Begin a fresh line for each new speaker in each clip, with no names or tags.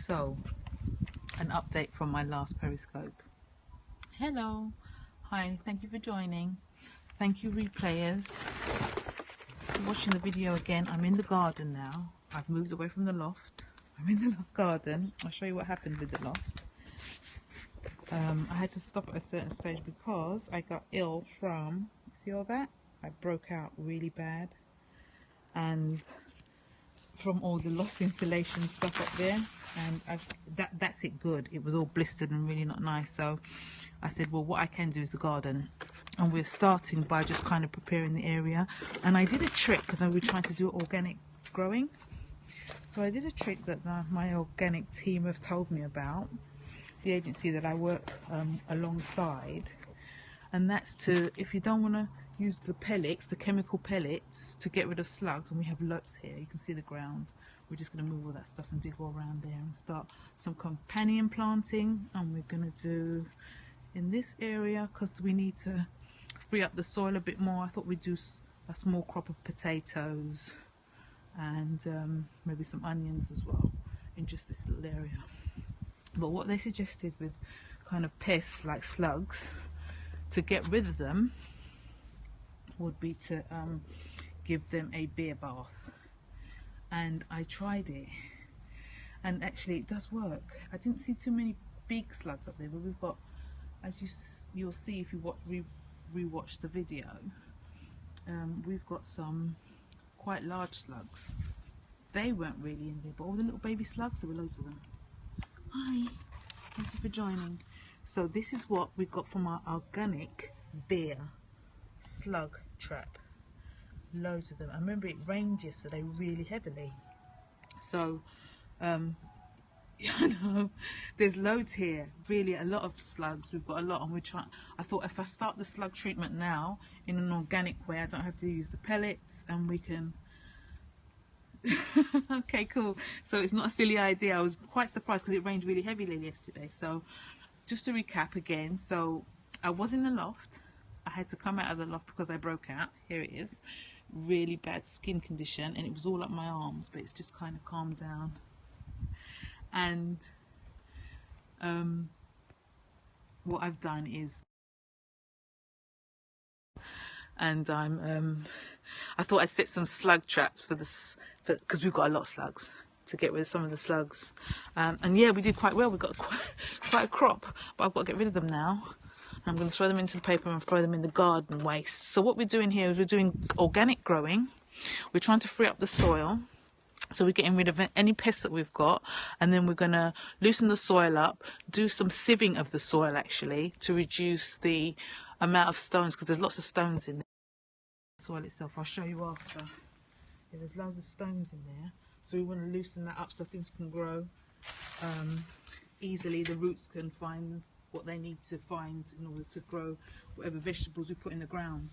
So, an update from my last Periscope. Hello, hi, thank you for joining. Thank you, replayers, for watching the video again. I'm in the garden now. I've moved away from the loft. I'm in the garden. I'll show you what happened with the loft. I had to stop at a certain stage because I got ill from, see all that? I broke out really bad, and from all the lost insulation stuff up there, and that's it good. It was all blistered and really not nice. So I said, well, what I can do is the garden, and we're starting by just kind of preparing the area. And I did a trick because I was trying to do organic growing. So I did a trick that my organic team have told me about, the agency that I work alongside, and that's to, if you don't want to use the pellets, the chemical pellets, to get rid of slugs, and we have lots here, you can see the ground, we're just going to move all that stuff and dig all around there and start some companion planting. And we're going to do in this area, because we need to free up the soil a bit more, I thought we'd do a small crop of potatoes and maybe some onions as well in just this little area. But what they suggested with kind of pests like slugs, to get rid of them, would be to give them a beer bath. And I tried it, and actually it does work. I didn't see too many big slugs up there, but we've got, as you'll see if you re-watch the video, we've got some quite large slugs. They weren't really in there, but all the little baby slugs, there were loads of them. Hi, thank you for joining. So this is what we've got from our organic beer slug trap. Loads of them. I remember it rained yesterday really heavily, so I know there's loads here, really a lot of slugs. We've got a lot, and we're trying. I thought if I start the slug treatment now in an organic way, I don't have to use the pellets, and we can okay, cool. So it's not a silly idea. I was quite surprised because it rained really heavily yesterday. So just to recap again, so I was in the loft. I had to come out of the loft because I broke out. Here it is. Really bad skin condition, and it was all up my arms, but it's just kind of calmed down. And what I've done is, and I thought I'd set some slug traps for this, because we've got a lot of slugs, to get rid of some of the slugs. And yeah, we did quite well. We got quite a crop, but I've got to get rid of them now. I'm going to throw them in some paper and throw them in the garden waste. So what we're doing here is we're doing organic growing. We're trying to free up the soil. So we're getting rid of any pests that we've got, and then we're going to loosen the soil up, do some sieving of the soil actually, to reduce the amount of stones, because there's lots of stones in the soil itself. I'll show you after. Yeah, there's loads of stones in there, so we want to loosen that up so things can grow easily. The roots can find what they need to find in order to grow whatever vegetables we put in the ground.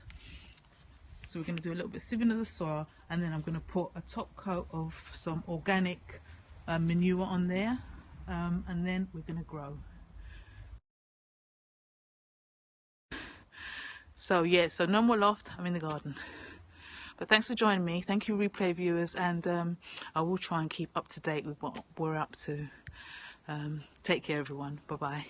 So we're going to do a little bit of sieving of the soil, and then I'm going to put a top coat of some organic manure on there, and then we're going to grow. So yeah, so no more loft, I'm in the garden. But thanks for joining me. Thank you, replay viewers, and I will try and keep up to date with what we're up to. Take care, everyone. Bye bye.